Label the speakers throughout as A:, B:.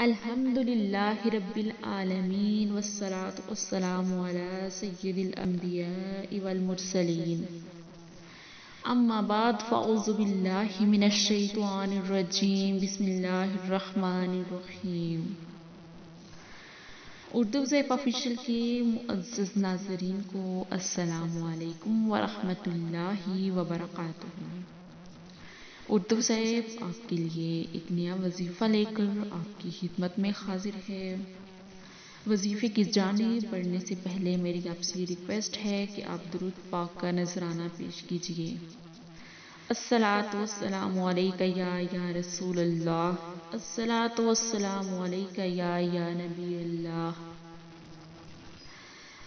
A: الحمدللہ رب العالمین والصلاة والسلام علی سید الانبیاء والمرسلین اما بعد فاعوذ باللہ من الشیطان الرجیم بسم اللہ الرحمن الرحیم۔ اردو زیب آفیشل کے معزز ناظرین کو السلام علیکم ورحمۃ اللہ وبرکاتہ۔ اردو زیب آپ کے لیے ایک نیا وظیفہ لے کر آپ کی خدمت میں حاضر ہے۔ وظیفے کی جانب بڑھنے سے پہلے میری آپ سے ریکویسٹ ہے کہ آپ درود پاک کا نذرانہ پیش کیجیے۔ الصلاۃ والسلام علیک یا رسول اللہ، الصلاۃ والسلام علیک یا نبی اللہ،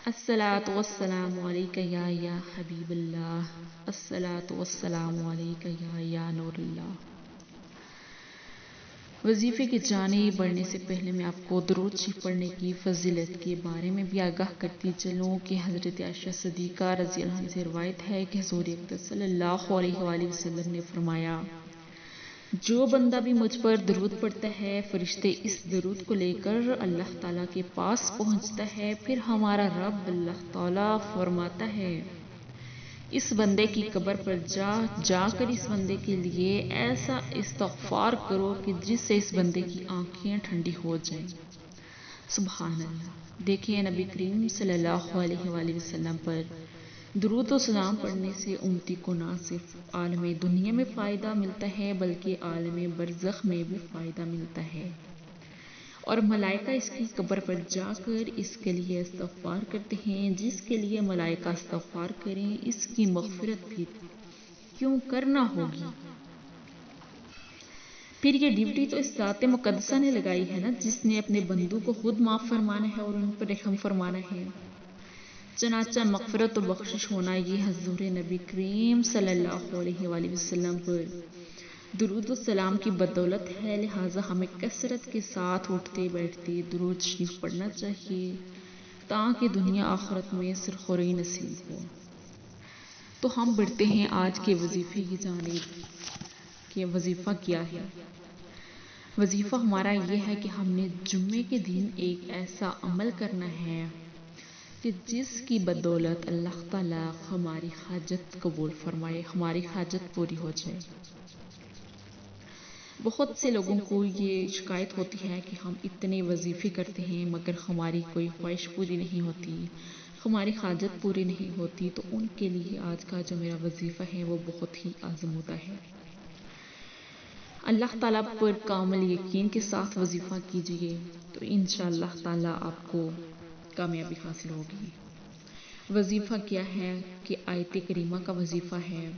A: الصلاۃ والسلام علیک یا حبیب اللہ، الصلاۃ والسلام علیک یا نور اللہ۔ وظیفے کی جانب بڑھنے سے پہلے میں آپ کو درود شریف پڑھنے کی فضیلت کے بارے میں بھی آگاہ کرتی چلوں کہ حضرت عائشہ صدیقہ رضی اللہ عنہا سے روایت ہے کہ حضور اقدس صلی اللہ علیہ وآلہ وسلم نے فرمایا، جو بندہ بھی مجھ پر درود پڑھتا ہے فرشتے اس درود کو لے کر اللہ تعالیٰ کے پاس پہنچتا ہے، پھر ہمارا رب اللہ تعالیٰ فرماتا ہے اس بندے کی قبر پر جا کر اس بندے کے لیے ایسا استغفار کرو کہ جس سے اس بندے کی آنکھیں ٹھنڈی ہو جائیں۔ سبحان اللہ۔ دیکھیں نبی کریم صلی اللہ علیہ وآلہ وسلم پر درود و سلام پڑھنے سے امتی کو نہ صرف عالم دنیا میں فائدہ ملتا ہے بلکہ عالم برزخ میں بھی فائدہ ملتا ہے، اور ملائکہ اس کی قبر پر جا کر اس کے لیے استغفار کرتے ہیں۔ جس کے لیے ملائکہ استغفار کریں اس کی مغفرت بھی کیوں کرنا ہوگی؟ پھر یہ ڈیوٹی تو اس ذات مقدسہ نے لگائی ہے نا، جس نے اپنے بندوں کو خود معاف فرمانا ہے اور ان پر رحم فرمانا ہے۔ چنانچہ مغفرت و بخشش ہونا یہ حضور نبی کریم صلی اللہ علیہ وآلہ وسلم پر درود و سلام کی بدولت ہے، لہٰذا ہمیں کثرت کے ساتھ اٹھتے بیٹھتے درود شریف پڑھنا چاہیے تاکہ دنیا آخرت میں سرخوری نصیب ہو۔ تو ہم بڑھتے ہیں آج کے وظیفے کی جانب کہ وظیفہ کیا ہے۔ وظیفہ ہمارا یہ ہے کہ ہم نے جمعے کے دن ایک ایسا عمل کرنا ہے کہ جس کی بدولت اللہ تعالیٰ ہماری حاجت قبول فرمائے، ہماری حاجت پوری ہو جائے۔ بہت سے لوگوں کو یہ شکایت ہوتی ہے کہ ہم اتنے وظیفے کرتے ہیں مگر ہماری کوئی خواہش پوری نہیں ہوتی، ہماری حاجت پوری نہیں ہوتی۔ تو ان کے لیے آج کا جو میرا وظیفہ ہے وہ بہت ہی آزمودہ ہے۔ اللہ تعالیٰ پر کامل یقین کے ساتھ وظیفہ کیجیے تو انشاءاللہ تعالیٰ آپ کو کامیابی حاصل ہوگی۔ وظیفہ کیا ہے کہ آیت کریمہ کا وظیفہ ہے،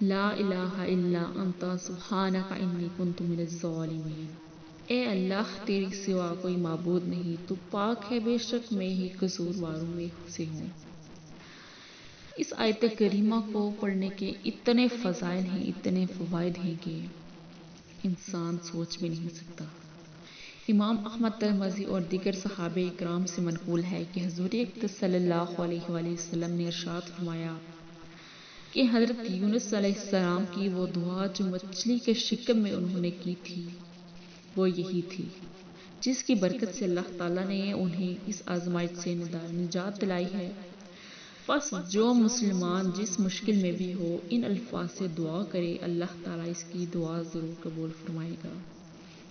A: لا الہ الا انت سبحانک انی کنت من الظالمین۔ اے اللہ تیرے سوا کوئی معبود نہیں، تو پاک ہے، بے شک میں ہی قصورواروں میں سے ہوں۔ اس آیت کریمہ کو پڑھنے کے اتنے فضائل ہیں، اتنے فوائد ہیں کہ انسان سوچ بھی نہیں سکتا۔ امام احمد ترمذی اور دیگر صحابہ اکرام سے منقول ہے کہ حضور اقدس صلی اللہ علیہ وآلہ وسلم نے ارشاد فرمایا کہ حضرت یونس علیہ السلام کی وہ دعا جو مچھلی کے شکم میں انہوں نے کی تھی وہ یہی تھی، جس کی برکت سے اللہ تعالیٰ نے انہیں اس آزمائش سے نجات دلائی ہے۔ پس جو مسلمان جس مشکل میں بھی ہو ان الفاظ سے دعا کرے، اللہ تعالیٰ اس کی دعا ضرور قبول فرمائے گا۔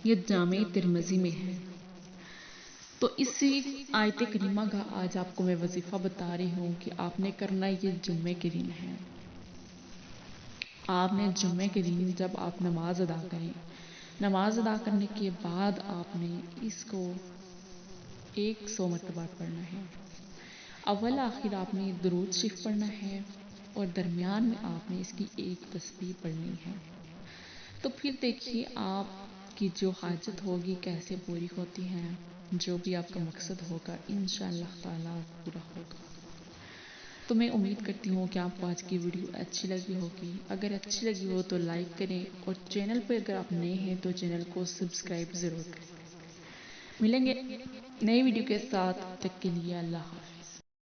A: یہ جامع ترمذی میں ہے۔ تو اسی آیت کریمہ کا آج آپ کو میں وظیفہ بتا رہی ہوں کہ آپ نے کرنا یہ جمعے کے دن ہے۔ آپ نے جمعے کے دن جب آپ نماز ادا کریں، نماز ادا کرنے کے بعد آپ نے اس کو 100 مرتبہ پڑھنا ہے۔ اول آخر آپ نے درود شریف پڑھنا ہے اور درمیان میں آپ نے اس کی ایک تسبیح پڑھنی ہے۔ تو پھر دیکھیے آپ کی جو حاجت ہوگی کیسے پوری ہوتی ہے، جو بھی آپ کا مقصد ہوگا انشاءاللہ تعالیٰ پورا ہوگا۔ تو میں امید کرتی ہوں کہ آپ کو آج کی ویڈیو اچھی لگی ہوگی۔ اگر اچھی لگی ہو تو لائک کریں اور چینل پر اگر آپ نئے ہیں تو چینل کو سبسکرائب ضرور کریں۔ ملیں گے نئی ویڈیو کے ساتھ، تب تک کے لیے اللہ حافظ۔